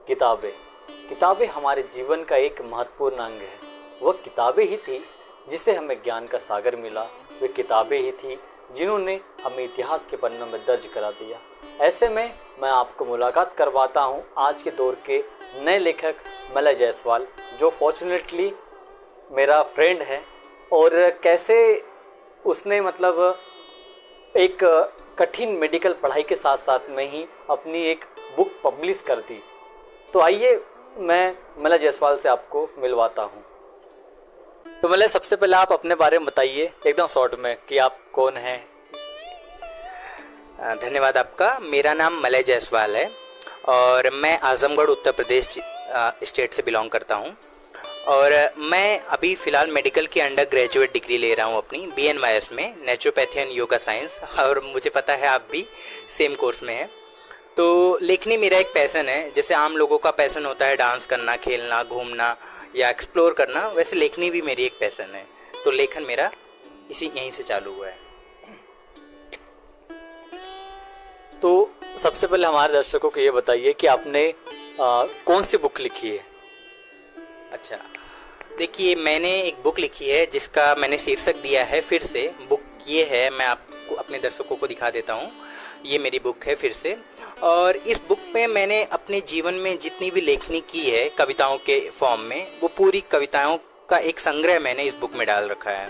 किताबें किताबें हमारे जीवन का एक महत्वपूर्ण अंग है। वह किताबें ही थी जिससे हमें ज्ञान का सागर मिला। वे किताबें ही थी जिन्होंने हमें इतिहास के पन्नों में दर्ज करा दिया। ऐसे में मैं आपको मुलाकात करवाता हूँ आज के दौर के नए लेखक मलय जायसवाल, जो फॉर्चुनेटली मेरा फ्रेंड है। और कैसे उसने एक कठिन मेडिकल पढ़ाई के साथ साथ में ही अपनी एक बुक पब्लिश कर दी। तो आइए मैं मलय जायसवाल से आपको मिलवाता हूँ। तो मलय, सबसे पहले आप अपने बारे में बताइए एकदम शॉर्ट में कि आप कौन हैं। धन्यवाद आपका। मेरा नाम मलय जायसवाल है और मैं आजमगढ़ उत्तर प्रदेश स्टेट से बिलोंग करता हूँ। और मैं अभी फ़िलहाल मेडिकल की अंडर ग्रेजुएट डिग्री ले रहा हूँ अपनी BNYS में, नेचुरोपैथी एंड योगा साइंस। और मुझे पता है आप भी सेम कोर्स में हैं। तो लेखनी मेरा एक पैसन है। जैसे आम लोगों का पैसन होता है डांस करना, खेलना, घूमना या एक्सप्लोर करना, वैसे लेखनी भी मेरी एक पैसन है। तो लेखन मेरा यहीं से चालू हुआ है। तो सबसे पहले हमारे दर्शकों को ये बताइए कि आपने कौन सी बुक लिखी है। अच्छा, देखिए मैंने एक बुक लिखी है जिसका मैंने शीर्षक दिया है फिर से। बुक ये है, मैं आपको अपने दर्शकों को दिखा देता हूँ। ये मेरी बुक है फिर से। और इस बुक में मैंने अपने जीवन में जितनी भी लेखनी की है कविताओं के फॉर्म में, वो पूरी कविताओं का एक संग्रह मैंने इस बुक में डाल रखा है।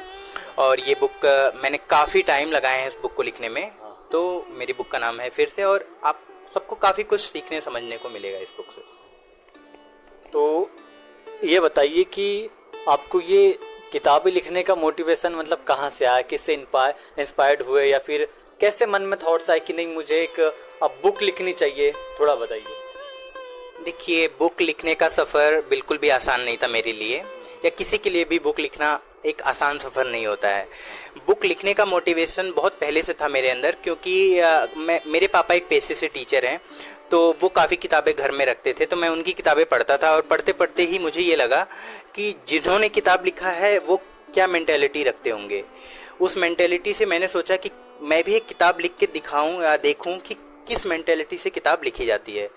और ये बुक मैंने काफ़ी टाइम लगाए हैं इस बुक को लिखने में। तो मेरी बुक का नाम है फिर से, और आप सबको काफ़ी कुछ सीखने समझने को मिलेगा इस बुक से। तो ये बताइए कि आपको ये किताबें लिखने का मोटिवेशन कहाँ से आया, किससे इंस्पायर्ड हुए, या फिर कैसे मन में थॉट्स आए कि नहीं मुझे एक अब बुक लिखनी चाहिए, थोड़ा बताइए। देखिए, बुक लिखने का सफ़र बिल्कुल भी आसान नहीं था मेरे लिए, या किसी के लिए भी बुक लिखना एक आसान सफ़र नहीं होता है। बुक लिखने का मोटिवेशन बहुत पहले से था मेरे अंदर, क्योंकि मेरे पापा एक पेशे से टीचर हैं। तो वो काफ़ी किताबें घर में रखते थे, तो मैं उनकी किताबें पढ़ता था। और पढ़ते पढ़ते ही मुझे ये लगा कि जिन्होंने किताब लिखा है वो क्या मेंटेलिटी रखते होंगे। उस मेंटेलिटी से मैंने सोचा कि मैं भी एक किताब लिख के दिखाऊं या देखूं कि किस मेंटेलिटी से किताब लिखी जाती है।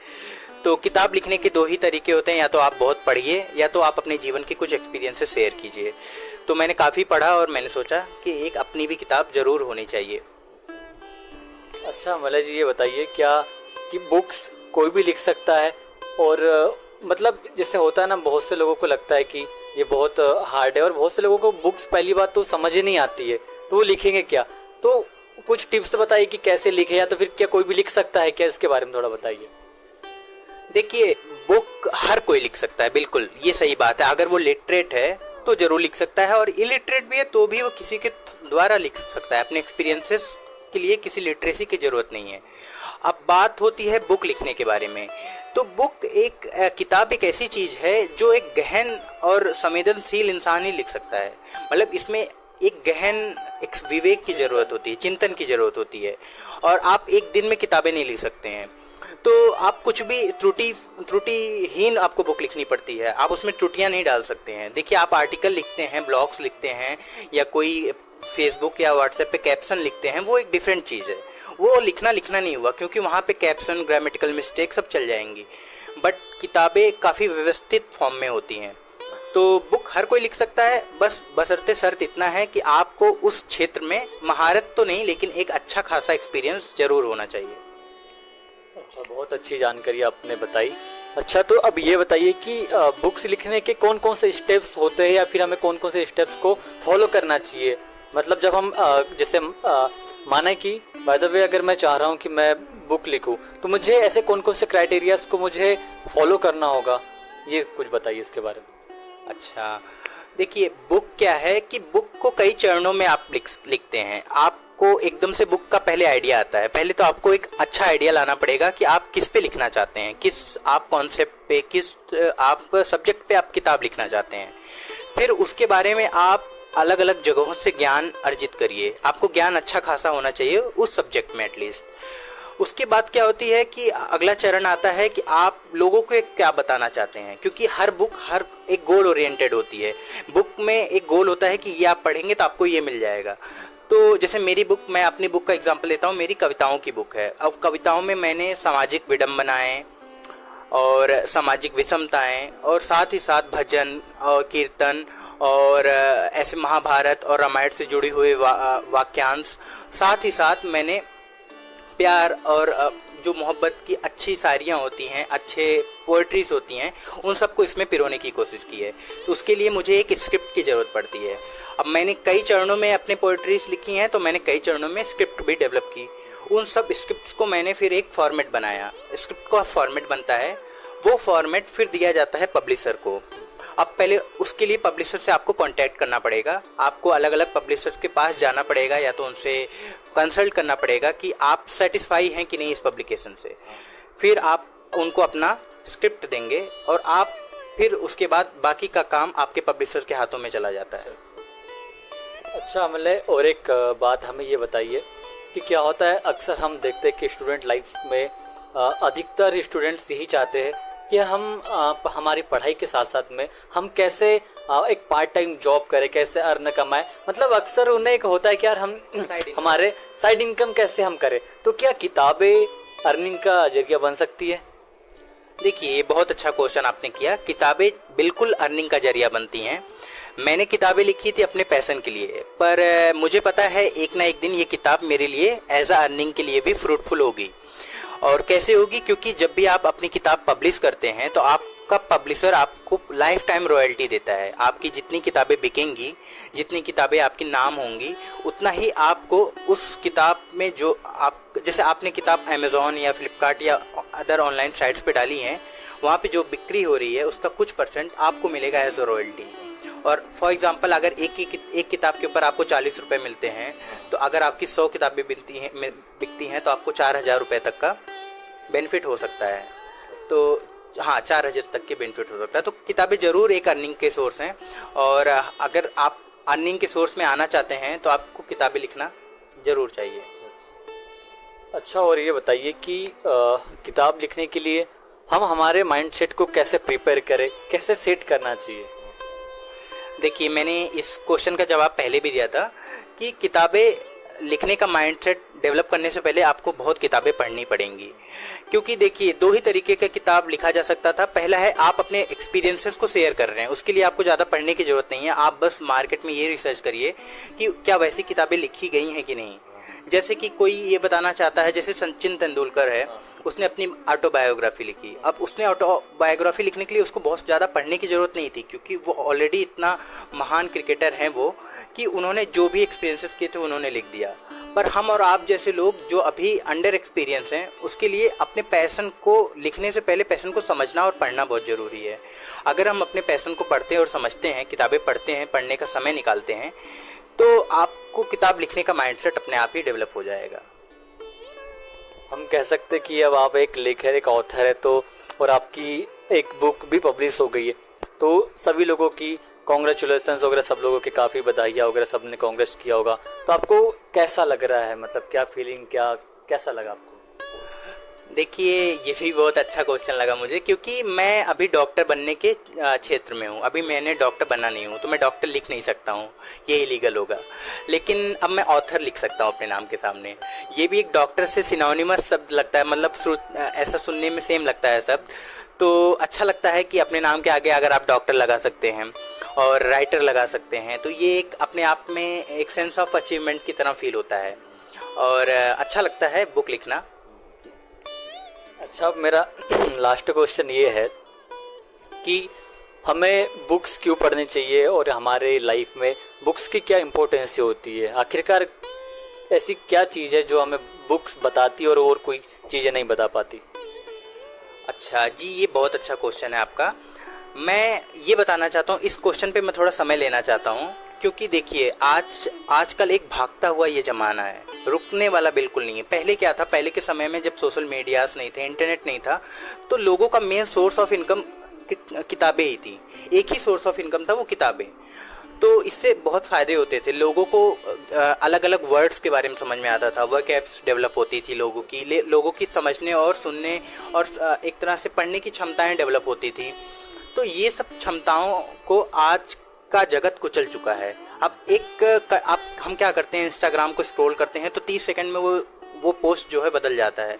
तो किताब लिखने के दो ही तरीके होते हैं, या तो आप बहुत पढ़िए या तो आप अपने जीवन के कुछ एक्सपीरियंसेस शेयर कीजिए। तो मैंने काफ़ी पढ़ा और मैंने सोचा कि एक अपनी भी किताब ज़रूर होनी चाहिए। अच्छा मलय जी, ये बताइए क्या कि बुक्स कोई भी लिख सकता है? और जैसे होता है ना, बहुत से लोगों को लगता है कि ये बहुत हार्ड है, और बहुत से लोगों को बुक्स पहली बात तो समझ ही नहीं आती है, तो वो लिखेंगे क्या? तो कुछ टिप्स बताइए कि कैसे लिखे, या तो फिर क्या कोई भी लिख सकता है क्या? इसके बारे में थोड़ा बताइए। देखिए, बुक हर कोई लिख सकता है, बिल्कुल ये सही बात है। अगर वो लिटरेट है तो जरूर लिख सकता है, और इलिटरेट भी है तो भी वो किसी के द्वारा लिख सकता है। अपने एक्सपीरियंसेस के लिए किसी लिटरेसी की ज़रूरत नहीं है। अब बात होती है बुक लिखने के बारे में। तो बुक किताब एक ऐसी चीज़ है जो एक गहन और संवेदनशील इंसान ही लिख सकता है। इसमें एक गहन एक विवेक की ज़रूरत होती है, चिंतन की ज़रूरत होती है। और आप एक दिन में किताबें नहीं लिख सकते हैं। तो आप कुछ भी त्रुटिहीन आपको बुक लिखनी पड़ती है। आप उसमें त्रुटियां नहीं डाल सकते हैं। देखिए, आप आर्टिकल लिखते हैं, ब्लॉग्स लिखते हैं, या कोई फेसबुक या व्हाट्सएप पे कैप्शन लिखते हैं, वो एक डिफरेंट चीज़ है। वो लिखना नहीं हुआ, क्योंकि वहाँ पे कैप्शन, ग्रामेटिकल मिस्टेक सब चल जाएंगी। बट किताबें काफ़ी व्यवस्थित फॉर्म में होती हैं। तो बुक हर कोई लिख सकता है, बस बशर्ते शर्त इतना है कि आपको उस क्षेत्र में महारत तो नहीं, लेकिन एक अच्छा खासा एक्सपीरियंस जरूर होना चाहिए। अच्छा, बहुत अच्छी जानकारी आपने बताई। अच्छा, तो अब ये बताइए कि बुक्स लिखने के कौन कौन से स्टेप्स होते हैं, या फिर हमें कौन कौन से स्टेप्स को फॉलो करना चाहिए? जब हम जैसे माने कि बाय द वे अगर मैं चाह रहा हूँ कि मैं बुक लिखूँ, तो मुझे ऐसे कौन कौन से क्राइटेरियाज को मुझे फॉलो करना होगा, ये कुछ बताइए इसके बारे में। अच्छा, देखिए, बुक क्या है कि बुक को कई चरणों में आप लिखते हैं। आपको एकदम से बुक का पहले आइडिया आता है। पहले तो आपको एक अच्छा आइडिया लाना पड़ेगा कि आप किस पे लिखना चाहते हैं, किस आप कॉन्सेप्ट पे, किस आप सब्जेक्ट पे आप किताब लिखना चाहते हैं। फिर उसके बारे में आप अलग अलग जगहों से ज्ञान अर्जित करिए। आपको ज्ञान अच्छा खासा होना चाहिए उस सब्जेक्ट में एटलीस्ट। उसके बाद क्या होती है कि अगला चरण आता है कि आप लोगों को क्या बताना चाहते हैं, क्योंकि हर बुक हर एक गोल ओरिएंटेड होती है। बुक में एक गोल होता है कि ये आप पढ़ेंगे तो आपको ये मिल जाएगा। तो जैसे मेरी बुक, मैं अपनी बुक का एग्जांपल लेता हूँ, मेरी कविताओं की बुक है। अब कविताओं में मैंने सामाजिक विडंबनाएं, और सामाजिक विषमताएं, और साथ ही साथ भजन और कीर्तन और ऐसे महाभारत और रामायण से जुड़ी हुए वाक्यांश। साथ ही साथ मैंने प्यार और जो मोहब्बत की अच्छी शायरियाँ होती हैं, अच्छे पोएट्रीज होती हैं, उन सबको इसमें पिरोने की कोशिश की है। तो उसके लिए मुझे एक स्क्रिप्ट की ज़रूरत पड़ती है। अब मैंने कई चरणों में अपने पोएट्रीज लिखी हैं, तो मैंने कई चरणों में स्क्रिप्ट भी डेवलप की। उन सब स्क्रिप्ट्स को मैंने फिर एक फॉर्मेट बनाया। स्क्रिप्ट का फॉर्मेट बनता है, वो फॉर्मेट फिर दिया जाता है पब्लिशर को। अब पहले उसके लिए पब्लिशर से आपको कांटेक्ट करना पड़ेगा, आपको अलग अलग पब्लिशर्स के पास जाना पड़ेगा, या तो उनसे कंसल्ट करना पड़ेगा कि आप सेटिस्फाई हैं कि नहीं इस पब्लिकेशन से। फिर आप उनको अपना स्क्रिप्ट देंगे और आप फिर उसके बाद बाकी का काम आपके पब्लिशर के हाथों में चला जाता है। अच्छा मतलब, और एक बात हमें ये बताइए कि क्या होता है, अक्सर हम देखते हैं कि स्टूडेंट लाइफ में अधिकतर स्टूडेंट्स यही चाहते हैं कि हम हमारी पढ़ाई के साथ साथ में हम कैसे एक पार्ट टाइम जॉब करें, कैसे अर्न कमाएं। मतलब अक्सर उन्हें एक होता है कि यार हम हमारे साइड इनकम कैसे हम करें। तो क्या किताबें अर्निंग का जरिया बन सकती है? देखिए, ये बहुत अच्छा क्वेश्चन आपने किया। किताबें बिल्कुल अर्निंग का जरिया बनती हैं। मैंने किताबें लिखी थी अपने पैशन के लिए, पर मुझे पता है एक ना एक दिन ये किताब मेरे लिए एज अ अर्निंग के लिए भी फ्रूटफुल होगी। और कैसे होगी? क्योंकि जब भी आप अपनी किताब पब्लिश करते हैं तो आपका पब्लिशर आपको लाइफ टाइम रॉयल्टी देता है। आपकी जितनी किताबें बिकेंगी, जितनी किताबें आपकी नाम होंगी, उतना ही आपको उस किताब में जो आप, जैसे आपने किताब अमेज़ॉन या फ्लिपकार्ट या अदर ऑनलाइन साइट्स पे डाली हैं, वहाँ पे जो बिक्री हो रही है उसका कुछ परसेंट आपको मिलेगा एज अ रॉयल्टी। और फॉर एग्जांपल, अगर एक किताब के ऊपर आपको 40 रुपये मिलते हैं, तो अगर आपकी 100 किताबें बिकती हैं तो आपको 4,000 रुपये तक का बेनिफिट हो सकता है। तो हाँ, 4,000 तक के बेनिफिट हो सकता है। तो किताबें ज़रूर एक अर्निंग के सोर्स हैं, और अगर आप अर्निंग के सोर्स में आना चाहते हैं तो आपको किताबें लिखना ज़रूर चाहिए। अच्छा, और ये बताइए कि किताब लिखने के लिए हम हमारे माइंडसेट को कैसे प्रिपेयर करें, कैसे सेट करना चाहिए? देखिए, मैंने इस क्वेश्चन का जवाब पहले भी दिया था कि किताबें लिखने का माइंडसेट डेवलप करने से पहले आपको बहुत किताबें पढ़नी पड़ेंगी। क्योंकि देखिए, दो ही तरीके का किताब लिखा जा सकता था। पहला है आप अपने एक्सपीरियंसेस को शेयर कर रहे हैं, उसके लिए आपको ज़्यादा पढ़ने की ज़रूरत नहीं है। आप बस मार्केट में ये रिसर्च करिए कि क्या वैसी किताबें लिखी गई हैं कि नहीं। जैसे कि कोई ये बताना चाहता है, जैसे सचिन तेंदुलकर है, उसने अपनी ऑटोबायोग्राफी लिखी। अब उसने ऑटोबायोग्राफी लिखने के लिए उसको बहुत ज़्यादा पढ़ने की ज़रूरत नहीं थी, क्योंकि वो ऑलरेडी इतना महान क्रिकेटर हैं वो, कि उन्होंने जो भी एक्सपीरियंसेस किए थे उन्होंने लिख दिया। पर हम और आप जैसे लोग जो अभी अंडर एक्सपीरियंस हैं, उसके लिए अपने पैशन को लिखने से पहले पैशन को समझना और पढ़ना बहुत ज़रूरी है। अगर हम अपने पैशन को पढ़ते हैं और समझते हैं, किताबें पढ़ते हैं, पढ़ने का समय निकालते हैं, तो आपको किताब लिखने का माइंडसेट अपने आप ही डेवलप हो जाएगा। हम कह सकते कि अब आप एक लेखक, एक ऑथर है, तो और आपकी एक बुक भी पब्लिश हो गई है, तो सभी लोगों की कॉन्ग्रेचुलेशंस वगैरह, सब लोगों की काफ़ी बधाइयाँ वगैरह, सब ने कांग्रेस किया होगा। तो आपको कैसा लग रहा है, मतलब क्या फीलिंग, कैसा लगा आपको? देखिए, ये भी बहुत अच्छा क्वेश्चन लगा मुझे, क्योंकि मैं अभी डॉक्टर बनने के क्षेत्र में हूँ। अभी मैंने डॉक्टर बनना नहीं हूँ, तो मैं डॉक्टर लिख नहीं सकता हूँ, ये इलीगल होगा। लेकिन अब मैं ऑथर लिख सकता हूँ अपने नाम के सामने। ये भी एक डॉक्टर से सिनोनिमस शब्द लगता है, मतलब ऐसा सुनने में सेम लगता है शब्द। तो अच्छा लगता है कि अपने नाम के आगे अगर आप डॉक्टर लगा सकते हैं और राइटर लगा सकते हैं, तो ये एक अपने आप में एक सेंस ऑफ अचीवमेंट की तरह फील होता है, और अच्छा लगता है बुक लिखना। अच्छा, मेरा लास्ट क्वेश्चन ये है कि हमें बुक्स क्यों पढ़नी चाहिए और हमारे लाइफ में बुक्स की क्या इम्पोर्टेंस होती है? आखिरकार ऐसी क्या चीज़ है जो हमें बुक्स बताती है और कोई चीज़ें नहीं बता पाती? अच्छा जी, ये बहुत अच्छा क्वेश्चन है आपका। मैं ये बताना चाहता हूँ, इस क्वेश्चन पे मैं थोड़ा समय लेना चाहता हूँ, क्योंकि देखिए, आजकल एक भागता हुआ ये ज़माना है, रुकने वाला बिल्कुल नहीं है। पहले क्या था, पहले के समय में जब सोशल मीडियाज़ नहीं थे, इंटरनेट नहीं था, तो लोगों का मेन सोर्स ऑफ इनकम किताबें ही थी। एक ही सोर्स ऑफ इनकम था, वो किताबें। तो इससे बहुत फ़ायदे होते थे, लोगों को अलग अलग वर्ड्स के बारे में समझ में आता था, वर्कैब्स डेवलप होती थी लोगों की समझने और सुनने और एक तरह से पढ़ने की क्षमताएं डेवलप होती थी। तो ये सब क्षमताओं को आज का जगत कुचल चुका है। अब हम क्या करते हैं, इंस्टाग्राम को स्क्रॉल करते हैं तो 30 सेकंड में वो पोस्ट जो है बदल जाता है।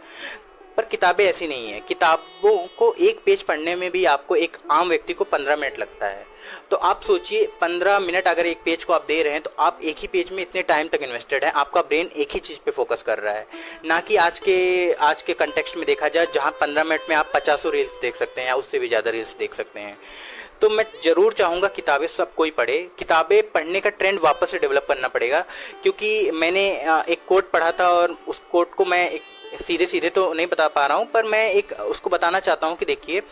पर किताबें ऐसी नहीं है। किताबों को एक पेज पढ़ने में भी आपको एक आम व्यक्ति को 15 मिनट लगता है। तो आप सोचिए 15 मिनट अगर एक पेज को आप दे रहे हैं तो आप एक ही पेज में इतने टाइम तक इन्वेस्टेड है, आपका ब्रेन एक ही चीज़ पे फोकस कर रहा है। ना कि आज के कंटेक्स्ट में देखा जाए जहाँ 15 मिनट में आप 50 रील्स देख सकते हैं या उससे भी ज़्यादा रील्स देख सकते हैं। तो मैं ज़रूर चाहूँगा किताबें सब कोई पढ़े। किताबें पढ़ने का ट्रेंड वापस से डेवलप करना पड़ेगा, क्योंकि मैंने एक कोट पढ़ा था और उस कोट को मैं एक सीधे सीधे तो नहीं बता पा रहा हूँ, पर मैं एक उसको बताना चाहता हूँ कि देखिए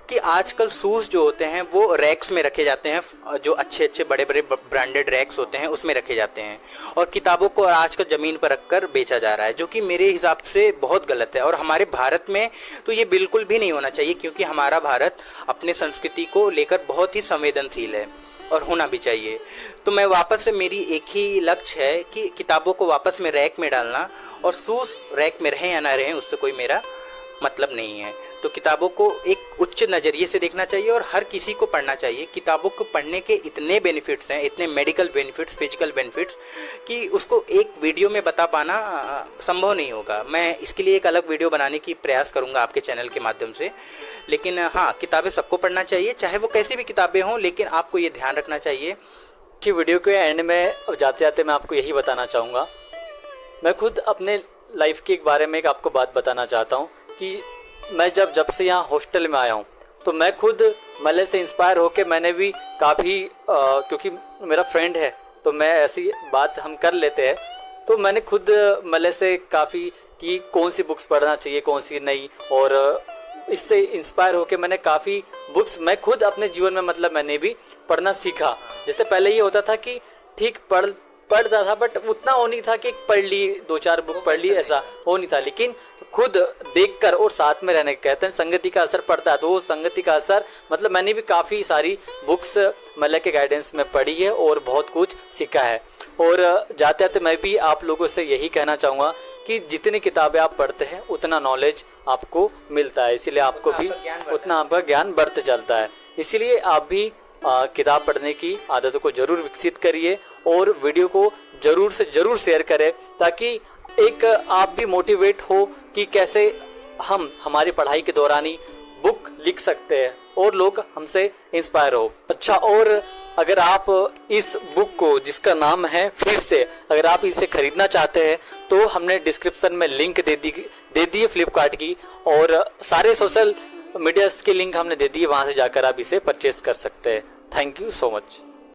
कि आजकल शूज़ जो होते हैं वो रैक्स में रखे जाते हैं, जो अच्छे बड़े बड़े ब्रांडेड रैक्स होते हैं उसमें रखे जाते हैं, और किताबों को आजकल ज़मीन पर रखकर बेचा जा रहा है, जो कि मेरे हिसाब से बहुत गलत है। और हमारे भारत में तो ये बिल्कुल भी नहीं होना चाहिए, क्योंकि हमारा भारत अपने संस्कृति को लेकर बहुत ही संवेदनशील है और होना भी चाहिए। तो मैं वापस से मेरी एक ही लक्ष्य है कि किताबों को वापस में रैक में डालना, और शूज़ रैक में रहें या ना रहें उससे कोई मेरा मतलब नहीं है। तो किताबों को एक उच्च नज़रिए से देखना चाहिए और हर किसी को पढ़ना चाहिए। किताबों को पढ़ने के इतने बेनिफिट्स हैं, इतने मेडिकल बेनिफिट्स, फिजिकल बेनिफिट्स, कि उसको एक वीडियो में बता पाना संभव नहीं होगा। मैं इसके लिए एक अलग वीडियो बनाने की प्रयास करूंगा आपके चैनल के माध्यम से। लेकिन हाँ, किताबें सबको पढ़ना चाहिए, चाहे वो कैसी भी किताबें हों, लेकिन आपको ये ध्यान रखना चाहिए कि वीडियो के एंड में अब जाते जाते मैं आपको यही बताना चाहूँगा। मैं खुद अपने लाइफ के बारे में एक आपको बात बताना चाहता हूँ कि मैं जब से यहाँ हॉस्टल में आया हूँ तो मैं खुद मलय से इंस्पायर होकर मैंने भी काफ़ी क्योंकि मेरा फ्रेंड है तो मैं ऐसी बात हम कर लेते हैं, तो मैंने खुद मलय से काफ़ी कि कौन सी बुक्स पढ़ना चाहिए कौन सी नहीं, और इससे इंस्पायर होकर मैंने काफ़ी बुक्स मैं खुद अपने जीवन में मतलब मैंने भी पढ़ना सीखा। जैसे पहले ये होता था कि ठीक पढ़ता था बट उतना हो नहीं था कि पढ़ ली 2-4 बुक पढ़ ली, ऐसा हो नहीं था। लेकिन खुद देखकर और साथ में रहने कहते हैं संगति का असर पड़ता है, तो वो संगति का असर मतलब मैंने भी काफ़ी सारी बुक्स मलय के गाइडेंस में पढ़ी है और बहुत कुछ सीखा है। और जाते जाते मैं भी आप लोगों से यही कहना चाहूँगा कि जितनी किताबें आप पढ़ते हैं उतना नॉलेज आपको मिलता है, इसीलिए आपको भी उतना आपका ज्ञान बढ़ते चलता है। इसीलिए आप भी किताब पढ़ने की आदतों को जरूर विकसित करिए और वीडियो को जरूर से जरूर शेयर करें, ताकि एक आप भी मोटिवेट हो कि कैसे हम हमारी पढ़ाई के दौरान ही बुक लिख सकते हैं और लोग हमसे इंस्पायर हो। अच्छा, और अगर आप इस बुक को जिसका नाम है फिर से, अगर आप इसे खरीदना चाहते हैं तो हमने डिस्क्रिप्शन में लिंक दे दी है फ्लिपकार्ट की, और सारे सोशल मीडिया की लिंक हमने दे दी है, वहां से जाकर आप इसे परचेज कर सकते हैं। Thank you so much.